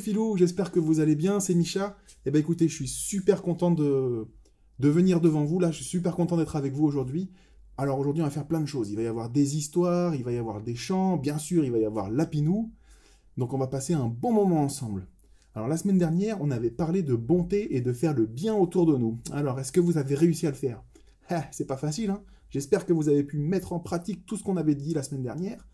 filous, j'espère que vous allez bien, c'est Micha. Eh bien écoutez, je suis super content de venir devant vous, là, je suis super content d'être avec vous aujourd'hui. Alors aujourd'hui, on va faire plein de choses, il va y avoir des histoires, il va y avoir des chants, bien sûr, il va y avoir Lapinou. Donc on va passer un bon moment ensemble. Alors la semaine dernière, on avait parlé de bonté et de faire le bien autour de nous. Alors, est-ce que vous avez réussi à le faire? C'est pas facile, hein. J'espère que vous avez pu mettre en pratique tout ce qu'on avait dit la semaine dernière.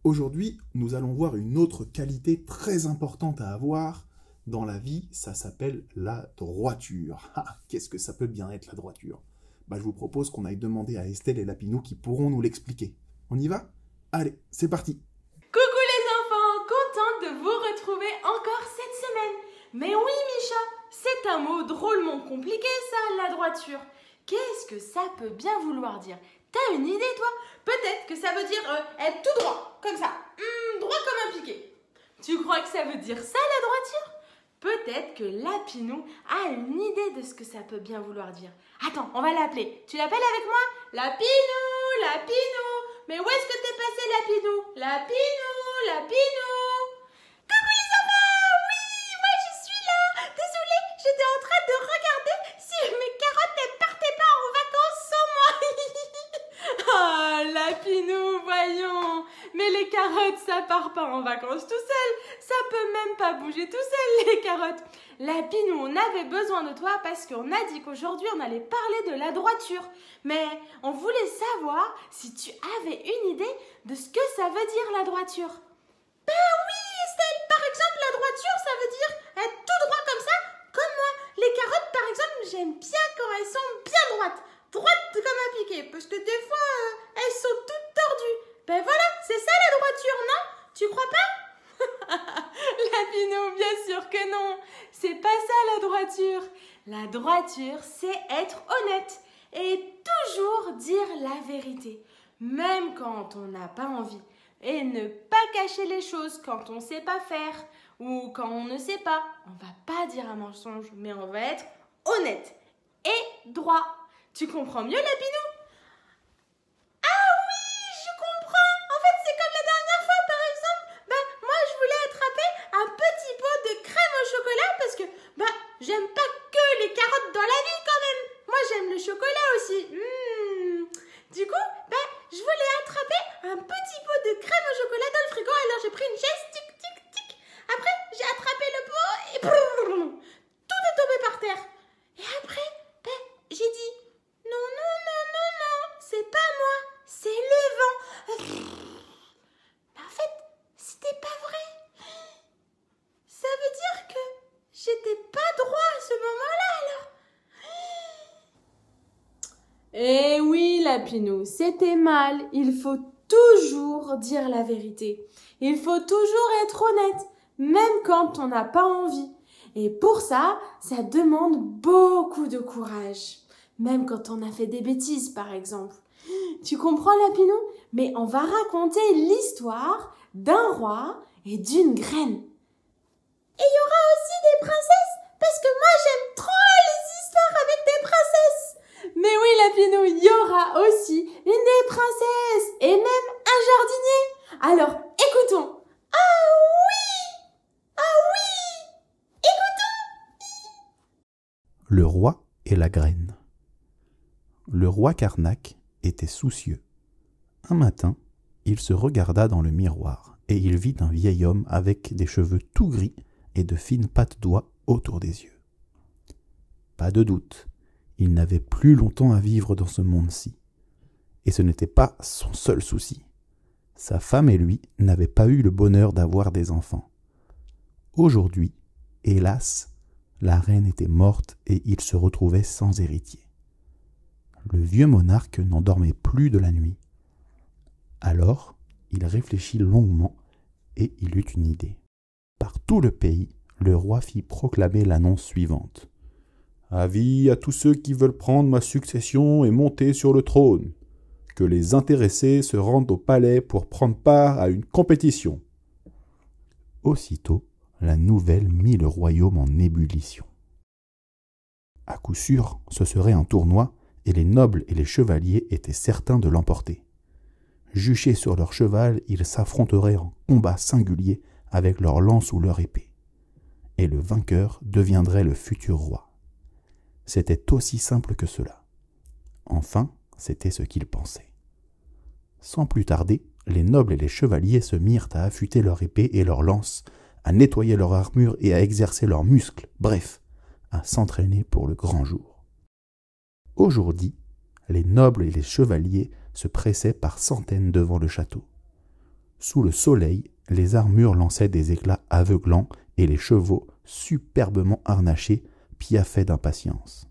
Aujourd'hui, nous allons voir une autre qualité très importante à avoir dans la vie, ça s'appelle la droiture. Qu'est-ce que ça peut bien être la droiture? Je vous propose qu'on aille demander à Estelle et Lapinou qui pourront nous l'expliquer. On y va? Allez, c'est parti! Coucou les enfants, contente de vous retrouver encore cette semaine. Mais oui Micha, c'est un mot drôlement compliqué ça, la droiture. Qu'est-ce que ça peut bien vouloir dire? T'as une idée toi? Peut-être que ça veut dire être tout droit, comme ça, droit comme un piquet. Tu crois que ça veut dire ça la droiture? Peut-être que Lapinou a une idée de ce que ça peut bien vouloir dire. Attends, on va l'appeler. Tu l'appelles avec moi? Lapinou, Lapinou. Mais où est-ce que t'es passé Lapinou? Lapinou, Lapinou. Coucou les enfants, oui, moi je suis là. Désolée, j'étais en train de regarder si mes carottes ne partaient pas en vacances sans moi. Ah, Lapinou, voyons. Mais les carottes, ça part pas en vacances tout seul. Ça peut même pas bouger tout seul, les carottes. Lapinou, on avait besoin de toi parce qu'on a dit qu'aujourd'hui, on allait parler de la droiture. Mais on voulait savoir si tu avais une idée de ce que ça veut dire la droiture. Ben oui, Estelle. Par exemple, la droiture, ça veut dire être tout droit comme ça, comme moi. Les carottes, par exemple, j'aime bien quand elles sont bien droites. Droites comme un piquet, parce que des fois, elles sont toutes tordues. Ben voilà, c'est ça la droiture, non? Tu crois pas? Lapinou, bien sûr que non. C'est pas ça la droiture. La droiture, c'est être honnête et toujours dire la vérité, même quand on n'a pas envie. Et ne pas cacher les choses quand on ne sait pas faire ou quand on ne sait pas. On va pas dire un mensonge, mais on va être honnête et droit. Tu comprends mieux, Lapinou? Ah oui, je comprends. En fait, c'est comme la dernière fois, par exemple. Moi, je voulais attraper un petit pot de crème au chocolat parce que, j'aime pas que les carottes dans la vie quand même. Moi, j'aime le chocolat aussi. Du coup, je voulais attraper un petit pot de crème au chocolat dans le frigo. Alors, j'ai pris une chaise, tic, tic, tic. Après, j'ai attrapé le pot et tout est tombé par terre. Et après, j'ai dit, non, c'est pas moi, c'est le vent. Mais en fait, c'était pas vrai. Ça veut dire que j'étais pas droit à ce moment-là, alors. Eh oui, Lapinou, c'était mal. Il faut toujours dire la vérité. Il faut toujours être honnête, même quand on n'a pas envie. Et pour ça, ça demande beaucoup de courage. Même quand on a fait des bêtises, par exemple. Tu comprends, Lapinou? Mais on va raconter l'histoire d'un roi et d'une graine. Et il y aura aussi des princesses, parce que moi, j'aime trop les histoires avec des princesses. Mais oui, Lapinou, il y aura aussi une des princesses et même un jardinier. Alors, écoutons. Ah oui, écoutons. Le roi et la graine. Le roi Carnac était soucieux. Un matin, il se regarda dans le miroir et il vit un vieil homme avec des cheveux tout gris et de fines pattes d'oie autour des yeux. Pas de doute, il n'avait plus longtemps à vivre dans ce monde-ci. Et ce n'était pas son seul souci. Sa femme et lui n'avaient pas eu le bonheur d'avoir des enfants. Aujourd'hui, hélas, la reine était morte et il se retrouvait sans héritier. Le vieux monarque n'en dormait plus de la nuit. Alors, il réfléchit longuement et il eut une idée. Par tout le pays, le roi fit proclamer l'annonce suivante. « Avis à tous ceux qui veulent prendre ma succession et monter sur le trône. Que les intéressés se rendent au palais pour prendre part à une compétition. » Aussitôt, la nouvelle mit le royaume en ébullition. À coup sûr, ce serait un tournoi, et les nobles et les chevaliers étaient certains de l'emporter. Juchés sur leur cheval, ils s'affronteraient en combat singulier avec leurs lances ou leur épée. et le vainqueur deviendrait le futur roi. C'était aussi simple que cela. Enfin, c'était ce qu'il pensait. Sans plus tarder, les nobles et les chevaliers se mirent à affûter leurs épées et leurs lances, à nettoyer leur armure et à exercer leurs muscles, bref, à s'entraîner pour le grand jour. Au jour dit, les nobles et les chevaliers se pressaient par centaines devant le château. Sous le soleil, les armures lançaient des éclats aveuglants et les chevaux, superbement harnachés, piaffaient d'impatience.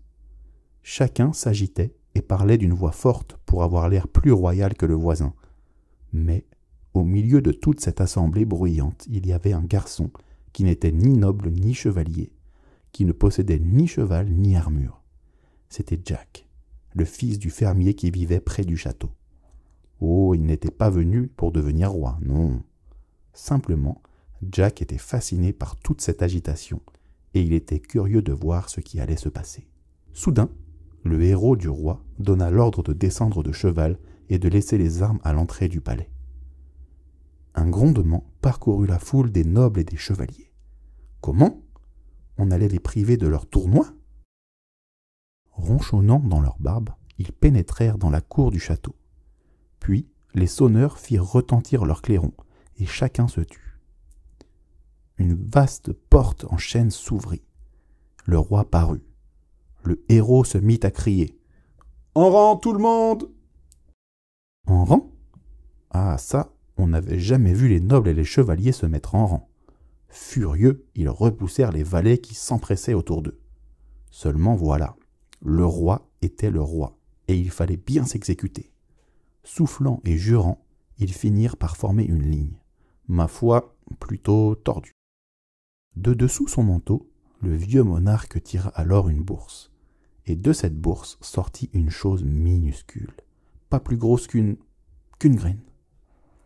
Chacun s'agitait et parlait d'une voix forte pour avoir l'air plus royal que le voisin. Mais, au milieu de toute cette assemblée bruyante, il y avait un garçon qui n'était ni noble ni chevalier, qui ne possédait ni cheval ni armure. C'était Jack, le fils du fermier qui vivait près du château. Oh, il n'était pas venu pour devenir roi, non. Simplement, Jack était fasciné par toute cette agitation, et il était curieux de voir ce qui allait se passer. Soudain, le héros du roi donna l'ordre de descendre de cheval et de laisser les armes à l'entrée du palais. Un grondement parcourut la foule des nobles et des chevaliers. Comment ? On allait les priver de leur tournoi ? Ronchonnant dans leur barbe, ils pénétrèrent dans la cour du château. Puis, les sonneurs firent retentir leurs clairons, et chacun se tut. Une vaste porte en chêne s'ouvrit. Le roi parut. Le héros se mit à crier « En rang, tout le monde !» En rang ? Ah, ça, on n'avait jamais vu les nobles et les chevaliers se mettre en rang. Furieux, ils repoussèrent les valets qui s'empressaient autour d'eux. Seulement voilà, le roi était le roi, et il fallait bien s'exécuter. Soufflant et jurant, ils finirent par former une ligne, ma foi, plutôt tordue. De dessous son manteau, le vieux monarque tira alors une bourse. Et de cette bourse sortit une chose minuscule, pas plus grosse qu'une graine.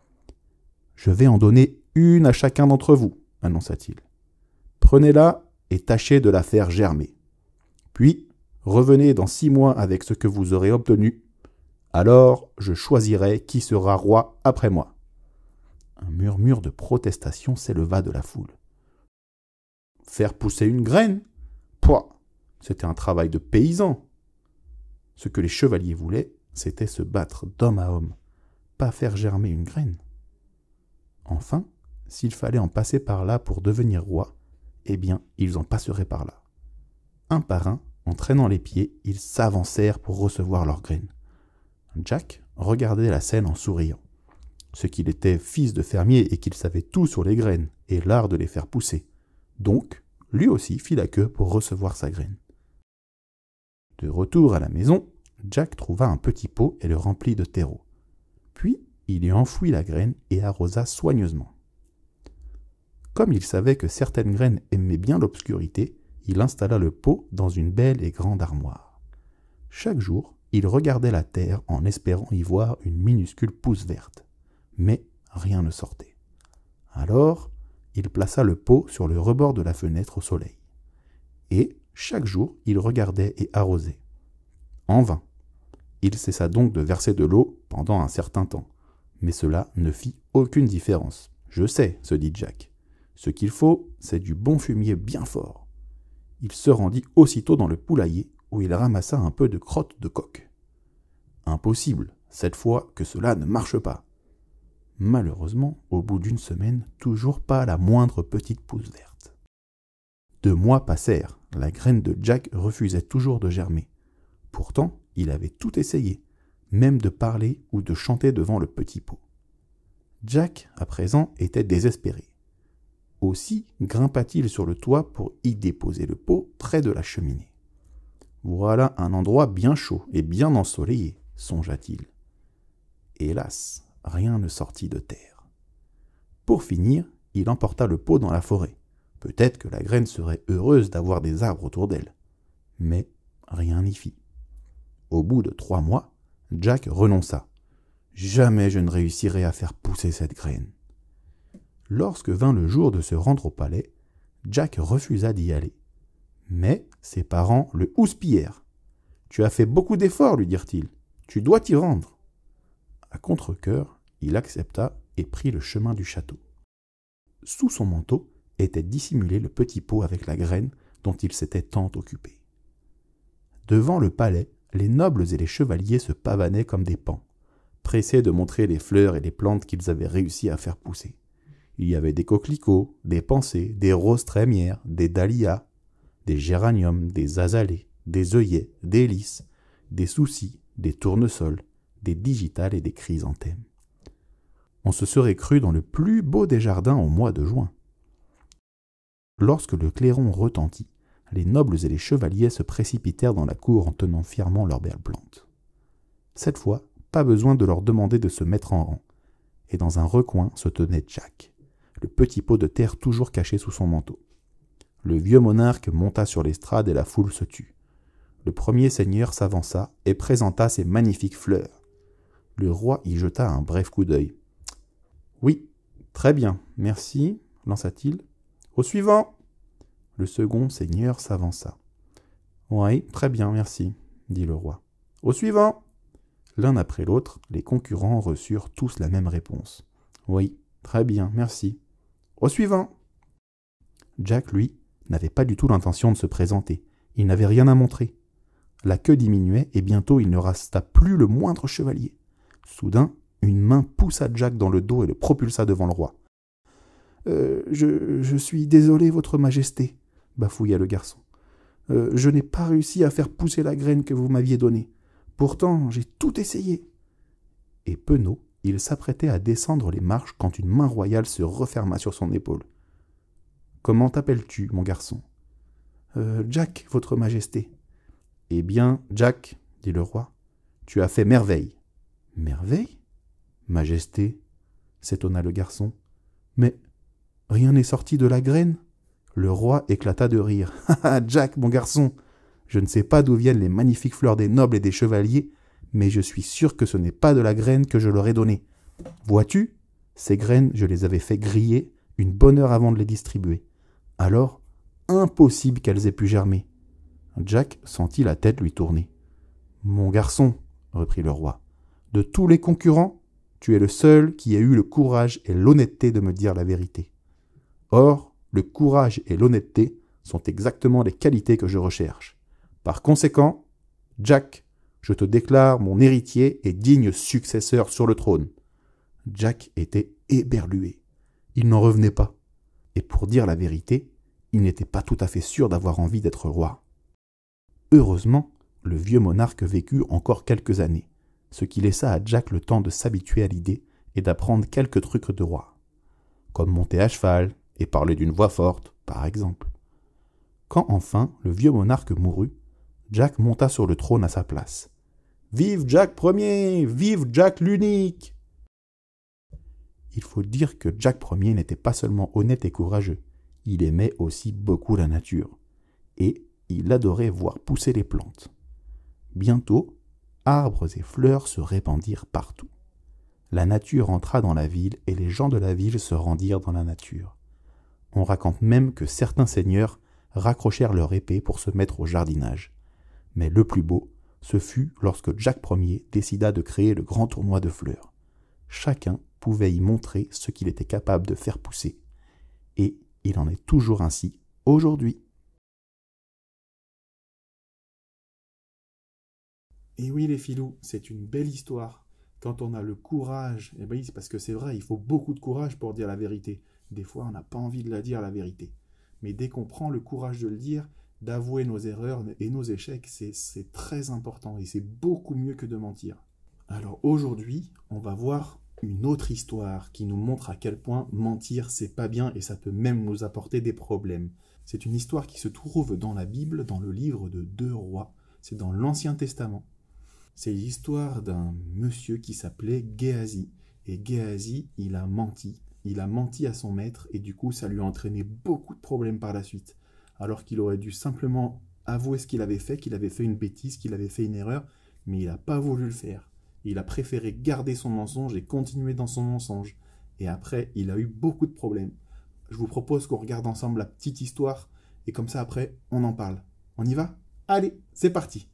« Je vais en donner une à chacun d'entre vous, » annonça-t-il. « Prenez-la et tâchez de la faire germer. Puis, revenez dans 6 mois avec ce que vous aurez obtenu. Alors, je choisirai qui sera roi après moi. » Un murmure de protestation s'éleva de la foule. « Faire pousser une graine ? Pouah ! C'était un travail de paysan. » Ce que les chevaliers voulaient, c'était se battre d'homme à homme, pas faire germer une graine. Enfin, s'il fallait en passer par là pour devenir roi, eh bien, ils en passeraient par là. Un par un, en traînant les pieds, ils s'avancèrent pour recevoir leurs graines. Jack regardait la scène en souriant. Ce qu'il était fils de fermier et qu'il savait tout sur les graines et l'art de les faire pousser. Donc, lui aussi fit la queue pour recevoir sa graine. De retour à la maison, Jack trouva un petit pot et le remplit de terreau. Puis, il y enfouit la graine et arrosa soigneusement. Comme il savait que certaines graines aimaient bien l'obscurité, il installa le pot dans une belle et grande armoire. Chaque jour, il regardait la terre en espérant y voir une minuscule pousse verte. Mais rien ne sortait. Alors, il plaça le pot sur le rebord de la fenêtre au soleil. Et, chaque jour, il regardait et arrosait. En vain. Il cessa donc de verser de l'eau pendant un certain temps. Mais cela ne fit aucune différence. « Je sais, » se dit Jack. « Ce qu'il faut, c'est du bon fumier bien fort. » Il se rendit aussitôt dans le poulailler où il ramassa un peu de crotte de coq. Impossible, cette fois, que cela ne marche pas. Malheureusement, au bout d'une semaine, toujours pas la moindre petite pousse verte. 2 mois passèrent, la graine de Jack refusait toujours de germer. Pourtant, il avait tout essayé, même de parler ou de chanter devant le petit pot. Jack, à présent, était désespéré. Aussi grimpa-t-il sur le toit pour y déposer le pot près de la cheminée. Voilà un endroit bien chaud et bien ensoleillé, songea-t-il. Hélas, rien ne sortit de terre. Pour finir, il emporta le pot dans la forêt. Peut-être que la graine serait heureuse d'avoir des arbres autour d'elle. Mais rien n'y fit. Au bout de 3 mois, Jack renonça. Jamais je ne réussirai à faire pousser cette graine. Lorsque vint le jour de se rendre au palais, Jack refusa d'y aller. Mais ses parents le houspillèrent. « Tu as fait beaucoup d'efforts, lui dirent-ils. Tu dois t'y rendre. » À contre-cœur, il accepta et prit le chemin du château. Sous son manteau, était dissimuler le petit pot avec la graine dont il s'était tant occupé. Devant le palais, les nobles et les chevaliers se pavanaient comme des paons, pressés de montrer les fleurs et les plantes qu'ils avaient réussi à faire pousser. Il y avait des coquelicots, des pensées, des roses trémières, des dahlias, des géraniums, des azalées, des œillets, des lys, des soucis, des tournesols, des digitales et des chrysanthèmes. On se serait cru dans le plus beau des jardins au mois de juin. Lorsque le clairon retentit, les nobles et les chevaliers se précipitèrent dans la cour en tenant fièrement leurs belles plantes. Cette fois, pas besoin de leur demander de se mettre en rang, et dans un recoin se tenait Jack, le petit pot de terre toujours caché sous son manteau. Le vieux monarque monta sur l'estrade et la foule se tut. Le premier seigneur s'avança et présenta ses magnifiques fleurs. Le roi y jeta un bref coup d'œil. « Oui, très bien, merci, lança-t-il. Au suivant !» Le second seigneur s'avança. « Oui, très bien, merci, dit le roi. Au suivant !» L'un après l'autre, les concurrents reçurent tous la même réponse. « Oui, très bien, merci. Au suivant !» Jack, lui, n'avait pas du tout l'intention de se présenter. Il n'avait rien à montrer. La queue diminuait et bientôt il ne resta plus le moindre chevalier. Soudain, une main poussa Jack dans le dos et le propulsa devant le roi. « Je suis désolé, votre majesté, » bafouilla le garçon. « Je n'ai pas réussi à faire pousser la graine que vous m'aviez donnée. Pourtant, j'ai tout essayé. » Et penaud, il s'apprêtait à descendre les marches quand une main royale se referma sur son épaule. « Comment t'appelles-tu, mon garçon ?»« Jack, votre majesté. »« Eh bien, Jack, dit le roi, tu as fait merveille. »« Merveille ? Majesté, s'étonna le garçon. Mais rien n'est sorti de la graine ? Le roi éclata de rire. « Ah, Jack, mon garçon, je ne sais pas d'où viennent les magnifiques fleurs des nobles et des chevaliers, mais je suis sûr que ce n'est pas de la graine que je leur ai donnée. Vois-tu, ces graines, je les avais fait griller une bonne heure avant de les distribuer. Alors, impossible qu'elles aient pu germer. » Jack sentit la tête lui tourner. « Mon garçon, reprit le roi, de tous les concurrents, tu es le seul qui ait eu le courage et l'honnêteté de me dire la vérité. Or, le courage et l'honnêteté sont exactement les qualités que je recherche. Par conséquent, Jack, je te déclare mon héritier et digne successeur sur le trône. » Jack était éberlué. Il n'en revenait pas. Et pour dire la vérité, il n'était pas tout à fait sûr d'avoir envie d'être roi. Heureusement, le vieux monarque vécut encore quelques années, ce qui laissa à Jack le temps de s'habituer à l'idée et d'apprendre quelques trucs de roi, comme monter à cheval et parler d'une voix forte, par exemple. Quand enfin le vieux monarque mourut, Jack monta sur le trône à sa place. « Vive Jack Ier! Vive Jack l'unique !» Il faut dire que Jack Ier n'était pas seulement honnête et courageux, il aimait aussi beaucoup la nature, et il adorait voir pousser les plantes. Bientôt, arbres et fleurs se répandirent partout. La nature entra dans la ville et les gens de la ville se rendirent dans la nature. On raconte même que certains seigneurs raccrochèrent leur épée pour se mettre au jardinage. Mais le plus beau, ce fut lorsque Jack Ier décida de créer le grand tournoi de fleurs. Chacun pouvait y montrer ce qu'il était capable de faire pousser. Et il en est toujours ainsi aujourd'hui. Et oui les filous, c'est une belle histoire. Quand on a le courage, eh ben, c'est parce que c'est vrai, il faut beaucoup de courage pour dire la vérité. Des fois, on n'a pas envie de la dire, la vérité. Mais dès qu'on prend le courage de le dire, d'avouer nos erreurs et nos échecs, c'est très important et c'est beaucoup mieux que de mentir. Alors aujourd'hui, on va voir une autre histoire qui nous montre à quel point mentir, c'est pas bien et ça peut même nous apporter des problèmes. C'est une histoire qui se trouve dans la Bible, dans le livre de 2 Rois. C'est dans l'Ancien Testament. C'est l'histoire d'un monsieur qui s'appelait Géasi. Et Géasi, il a menti. Il a menti à son maître et du coup, ça lui a entraîné beaucoup de problèmes par la suite. Alors qu'il aurait dû simplement avouer ce qu'il avait fait une bêtise, qu'il avait fait une erreur, mais il n'a pas voulu le faire. Il a préféré garder son mensonge et continuer dans son mensonge. Et après, il a eu beaucoup de problèmes. Je vous propose qu'on regarde ensemble la petite histoire et comme ça, après, on en parle. On y va ? Allez, c'est parti !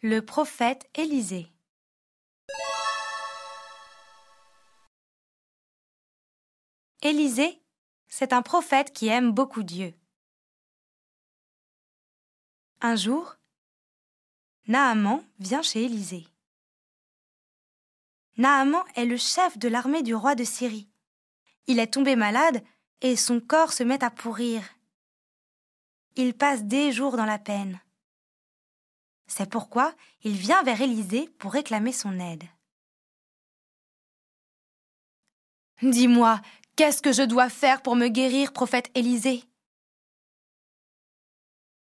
Le prophète Élisée. Élisée, c'est un prophète qui aime beaucoup Dieu. Un jour, Naaman vient chez Élisée. Naaman est le chef de l'armée du roi de Syrie. Il est tombé malade et son corps se met à pourrir. Il passe des jours dans la peine. C'est pourquoi il vient vers Élisée pour réclamer son aide. « Dis-moi, qu'est-ce que je dois faire pour me guérir, prophète Élisée ?»«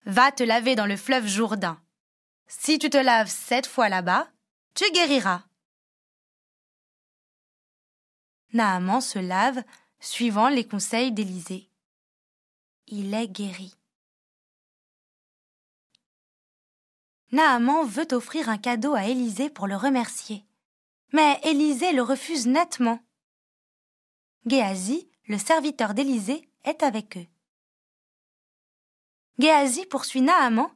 Va te laver dans le fleuve Jourdain. Si tu te laves 7 fois là-bas, tu guériras. » Naaman se lave, suivant les conseils d'Élisée. Il est guéri. Naaman veut offrir un cadeau à Élisée pour le remercier. Mais Élisée le refuse nettement. Géasi, le serviteur d'Élisée, est avec eux. Géasi poursuit Naaman,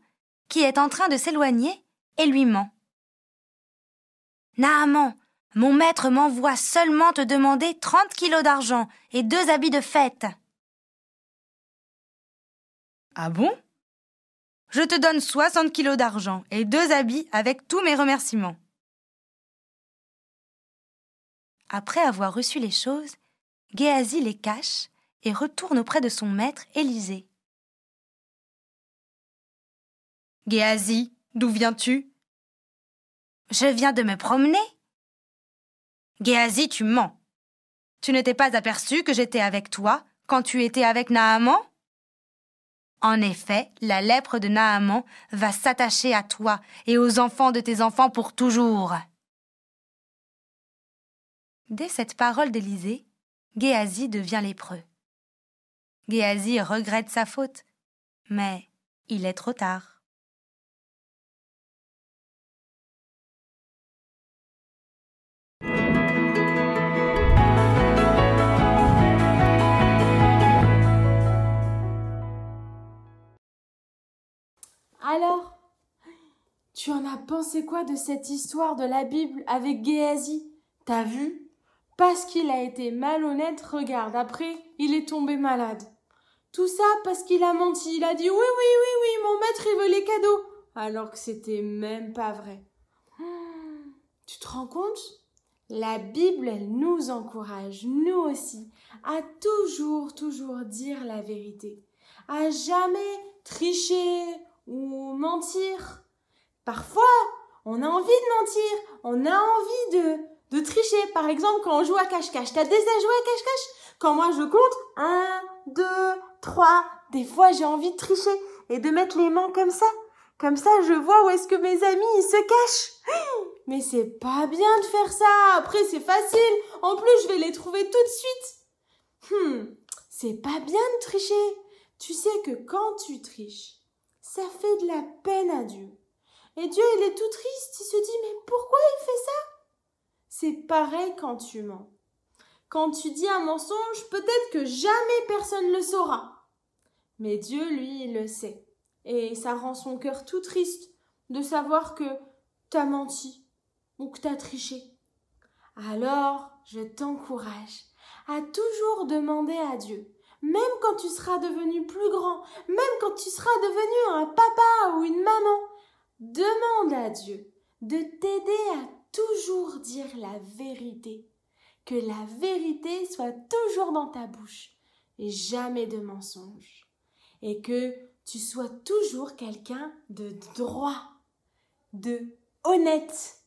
qui est en train de s'éloigner, et lui ment. « Naaman, mon maître m'envoie seulement te demander 30 kilos d'argent et 2 habits de fête. »« Ah bon ? Je te donne 60 kilos d'argent et 2 habits avec tous mes remerciements. » Après avoir reçu les choses, Géasi les cache et retourne auprès de son maître Élisée. « Géasi, d'où viens-tu ? » ?»« Je viens de me promener. »« Géasi, tu mens. Tu ne t'es pas aperçu que j'étais avec toi quand tu étais avec Naaman ? En effet, la lèpre de Naaman va s'attacher à toi et aux enfants de tes enfants pour toujours. » Dès cette parole d'Élisée, Géasi devient lépreux. Géasi regrette sa faute, mais il est trop tard. Alors, tu en as pensé quoi de cette histoire de la Bible avec Géasi ? T'as vu ? Parce qu'il a été malhonnête, regarde, après, il est tombé malade. Tout ça parce qu'il a menti, il a dit « Oui, mon maître, il veut les cadeaux !» alors que c'était même pas vrai. Tu te rends compte ? La Bible, elle nous encourage, nous aussi, à toujours dire la vérité, à jamais tricher ou mentir. Parfois, on a envie de mentir, on a envie de tricher. Par exemple, quand on joue à cache-cache. T'as déjà joué à cache-cache ? Quand moi je compte 1, 2, 3, des fois j'ai envie de tricher et de mettre les mains comme ça. Comme ça, je vois où est-ce que mes amis ils se cachent. Mais c'est pas bien de faire ça. Après, c'est facile. En plus, je vais les trouver tout de suite. C'est pas bien de tricher. Tu sais que quand tu triches, ça fait de la peine à Dieu. Et Dieu, il est tout triste. Il se dit, mais pourquoi il fait ça ? C'est pareil quand tu mens. Quand tu dis un mensonge, peut-être que jamais personne ne le saura. Mais Dieu, lui, il le sait. Et ça rend son cœur tout triste de savoir que t'as menti ou que t'as triché. Alors, je t'encourage à toujours demander à Dieu, même quand tu seras devenu plus grand, même quand tu seras devenu un papa ou une maman, demande à Dieu de t'aider à toujours dire la vérité, que la vérité soit toujours dans ta bouche et jamais de mensonge, et que tu sois toujours quelqu'un de droit, de honnête,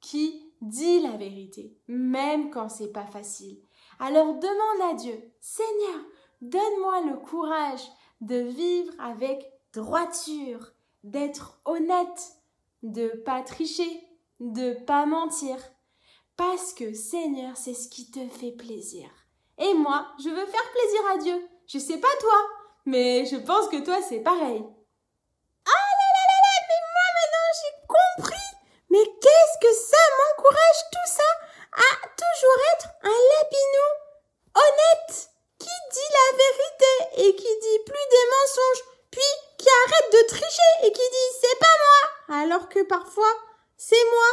qui dit la vérité, même quand c'est pas facile. Alors demande à Dieu, Seigneur, donne-moi le courage de vivre avec droiture, d'être honnête, de pas tricher, de pas mentir. Parce que Seigneur, c'est ce qui te fait plaisir. Et moi, je veux faire plaisir à Dieu. Je sais pas toi, mais je pense que toi, c'est pareil. Ah là, mais moi maintenant, j'ai compris. Mais qu'est-ce que ça m'encourage tout ça à toujours être un lapinou honnête, qui dit la vérité et qui dit plus des mensonges, puis qui arrête de tricher et qui dit c'est pas moi, alors alors que parfois, c'est moi.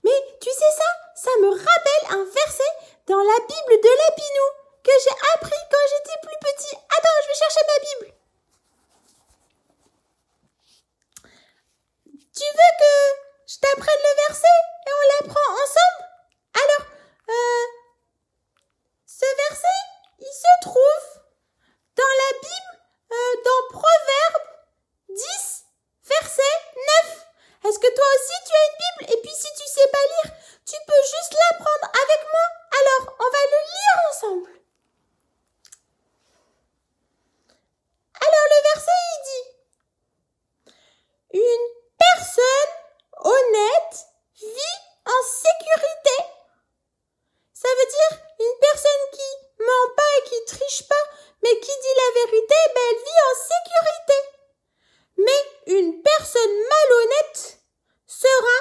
Mais tu sais ça me rappelle un verset dans la Bible de Lapinou que j'ai appris quand j'étais plus petit. Attends, je vais chercher ma Bible. Tu veux que je t'apprenne le verset et on l'apprend ensemble? Alors, ce verset, il se trouve dans la Bible, dans Proverbes 10, verset 9. Est-ce que toi aussi tu as une Bible? Et puis si tu sais pas lire, tu peux juste l'apprendre avec moi. Alors, on va le lire ensemble. Alors le verset, il dit: une personne honnête vit en sécurité. Ça veut dire une personne qui ment pas et qui triche pas, mais qui dit la vérité, elle vit en sécurité. Mais une personne malhonnête sera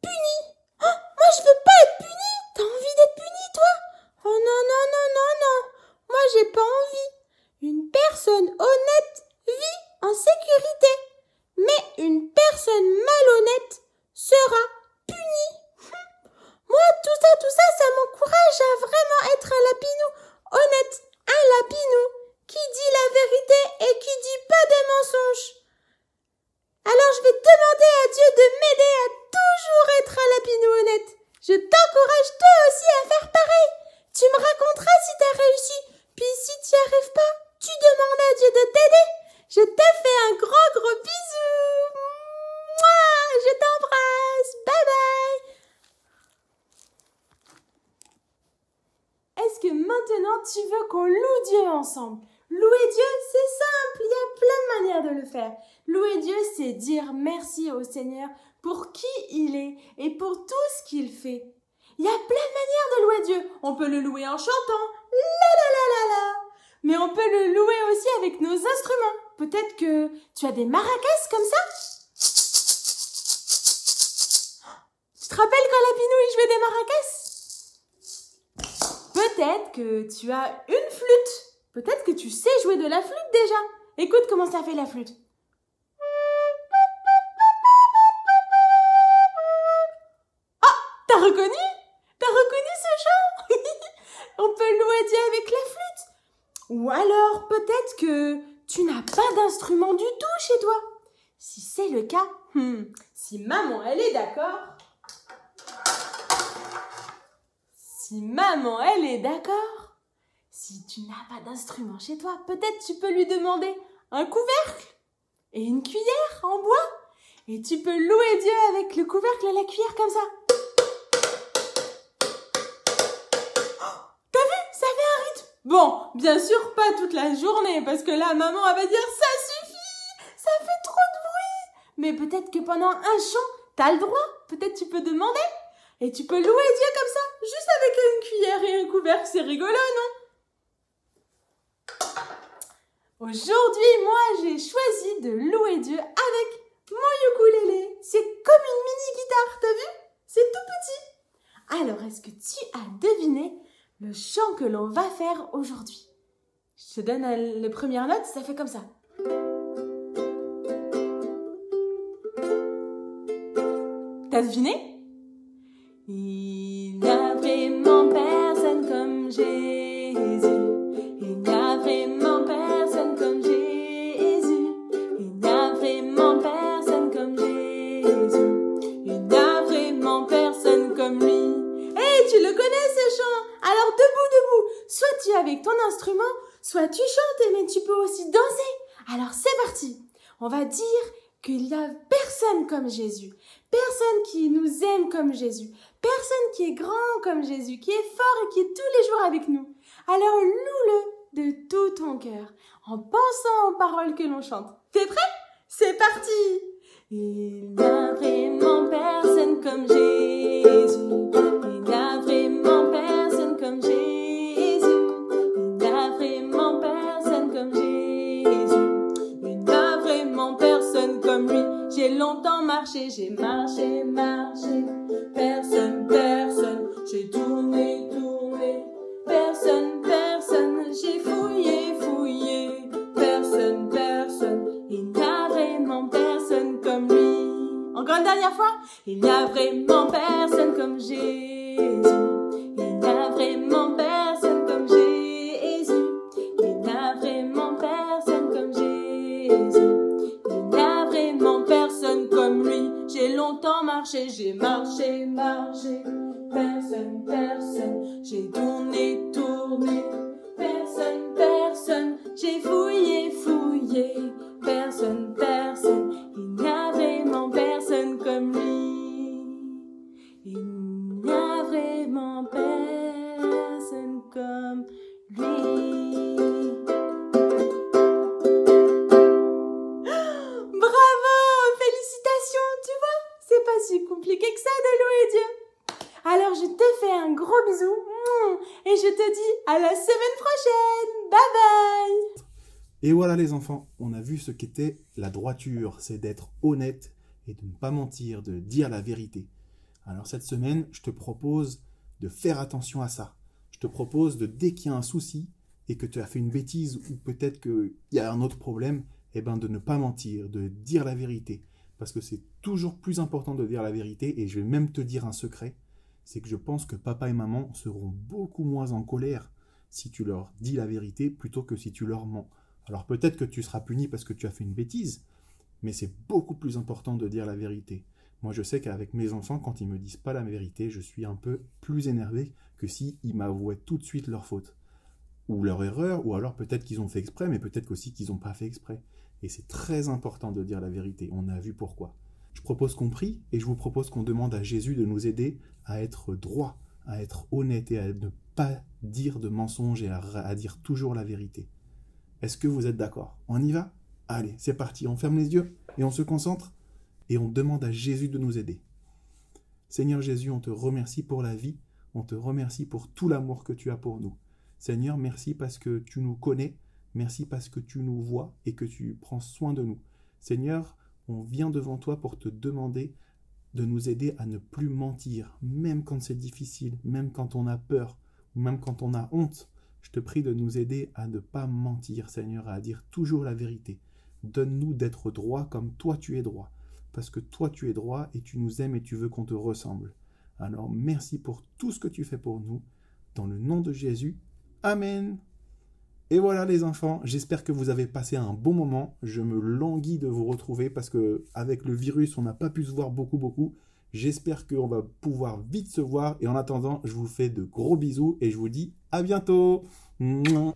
punie. Oh, moi je veux pas être punie. T'as envie d'être punie, toi? Oh non, non, non, non, non. Moi j'ai pas envie. Une personne honnête vit en sécurité, mais une personne malhonnête sera punie. Moi, tout ça m'encourage à vraiment être un lapinou honnête, un lapinou qui dit la vérité et qui dit pas de mensonges. Alors je vais demander à Dieu de m'aider à toujours être un lapinou honnête. Je t'encourage toi aussi à faire pareil. Tu me raconteras si t'as réussi. Puis si tu n'y arrives pas, tu demandes à Dieu de t'aider. Je te fais un gros bisou. Mouah, je t'embrasse. Bye bye. Est-ce que maintenant tu veux qu'on loue Dieu ensemble? Louer Dieu, c'est simple, il y a plein de manières de le faire. Louer Dieu, c'est dire merci au Seigneur pour qui il est et pour tout ce qu'il fait. Il y a plein de manières de louer Dieu. On peut le louer en chantant, la la la la la. Mais on peut le louer aussi avec nos instruments. Peut-être que tu as des maracas comme ça? Tu te rappelles quand Lapinou il jouait des maracas? Peut-être que tu as une flûte. Peut-être que tu sais jouer de la flûte déjà. Écoute comment ça fait la flûte. Ah, t'as reconnu? T'as reconnu ce chant? On peut louer Dieu avec la flûte. Ou alors peut-être que tu n'as pas d'instrument du tout chez toi. Si c'est le cas, si maman elle est d'accord. Si tu n'as pas d'instrument chez toi, peut-être tu peux lui demander un couvercle et une cuillère en bois. Et tu peux louer Dieu avec le couvercle et la cuillère comme ça. Oh, t'as vu? Ça fait un rythme. Bon, bien sûr, pas toute la journée, parce que là, maman, elle va dire « Ça suffit, ça fait trop de bruit !» Mais peut-être que pendant un chant, t'as le droit. Peut-être tu peux demander. Et tu peux louer Dieu comme ça, juste avec une cuillère et un couvercle. C'est rigolo, non? Aujourd'hui, moi, j'ai choisi de louer Dieu avec mon ukulélé. C'est comme une mini-guitare, t'as vu? C'est tout petit. Alors, est-ce que tu as deviné le chant que l'on va faire aujourd'hui? Je te donne les premières notes, ça fait comme ça. T'as deviné? Il n'y a vraiment personne comme Jésus. Il n'y a vraiment personne comme Jésus. Il n'y a vraiment personne comme Jésus. Il n'y a vraiment personne comme lui. Hey, tu le connais ce chant? Alors debout. Soit tu es avec ton instrument, soit tu chantes, mais tu peux aussi danser. Alors c'est parti. On va dire qu'il n'y a personne comme Jésus. Personne qui nous aime comme Jésus. Personne qui est grand comme Jésus, qui est fort et qui est tous les jours avec nous. Alors loue-le de tout ton cœur, en pensant aux paroles que l'on chante. T'es prêt? C'est parti! Il n'y a vraiment personne comme Jésus. Il n'y a vraiment personne comme Jésus. Il n'y a vraiment personne comme Jésus. Il n'y a vraiment personne comme lui. J'ai longtemps marché, j'ai marché. Personne, j'ai tourné. Personne, j'ai fouillé. Personne, il n'y a vraiment personne comme lui. Encore une dernière fois. Il n'y a vraiment personne comme Jésus. Il n'y a vraiment personne comme Jésus. Il n'y a vraiment personne comme Jésus. Il n'y a vraiment personne comme lui. J'ai longtemps marché, j'ai marché, marché. Personne, personne, j'ai tourné, tourné. Personne, personne, j'ai fouillé, fouillé. Personne, personne, il n'y a vraiment personne comme lui. Il n'y a vraiment personne comme lui. Bravo, félicitations, tu vois, c'est pas si compliqué que ça de louer Dieu. Alors je te fais un gros bisou et je te dis à la semaine prochaine. Bye bye. Et voilà les enfants, on a vu ce qu'était la droiture, c'est d'être honnête et de ne pas mentir, de dire la vérité. Alors cette semaine, je te propose de faire attention à ça. Je te propose de, dès qu'il y a un souci et que tu as fait une bêtise ou peut-être qu'il y a un autre problème, eh ben de ne pas mentir, de dire la vérité. Parce que c'est toujours plus important de dire la vérité et je vais même te dire un secret. C'est que je pense que papa et maman seront beaucoup moins en colère si tu leur dis la vérité plutôt que si tu leur mens. Alors peut-être que tu seras puni parce que tu as fait une bêtise, mais c'est beaucoup plus important de dire la vérité. Moi je sais qu'avec mes enfants, quand ils me disent pas la vérité, je suis un peu plus énervé que s'ils m'avouaient tout de suite leur faute. Ou leur erreur, ou alors peut-être qu'ils ont fait exprès, mais peut-être aussi qu'ils n'ont pas fait exprès. Et c'est très important de dire la vérité, on a vu pourquoi. Je propose qu'on prie et je vous propose qu'on demande à Jésus de nous aider à être droit, à être honnête et à ne pas dire de mensonges et à dire toujours la vérité. Est-ce que vous êtes d'accord? On y va? Allez, c'est parti, on ferme les yeux et on se concentre et on demande à Jésus de nous aider. Seigneur Jésus, on te remercie pour la vie, on te remercie pour tout l'amour que tu as pour nous. Seigneur, merci parce que tu nous connais, merci parce que tu nous vois et que tu prends soin de nous. Seigneur, on vient devant toi pour te demander de nous aider à ne plus mentir, même quand c'est difficile, même quand on a peur, ou même quand on a honte. Je te prie de nous aider à ne pas mentir, Seigneur, à dire toujours la vérité. Donne-nous d'être droit comme toi tu es droit, parce que toi tu es droit et tu nous aimes et tu veux qu'on te ressemble. Alors merci pour tout ce que tu fais pour nous. Dans le nom de Jésus, Amen. Et voilà les enfants, j'espère que vous avez passé un bon moment. Je me languis de vous retrouver parce que avec le virus, on n'a pas pu se voir beaucoup. J'espère qu'on va pouvoir vite se voir. Et en attendant, je vous fais de gros bisous et je vous dis à bientôt. Mouah.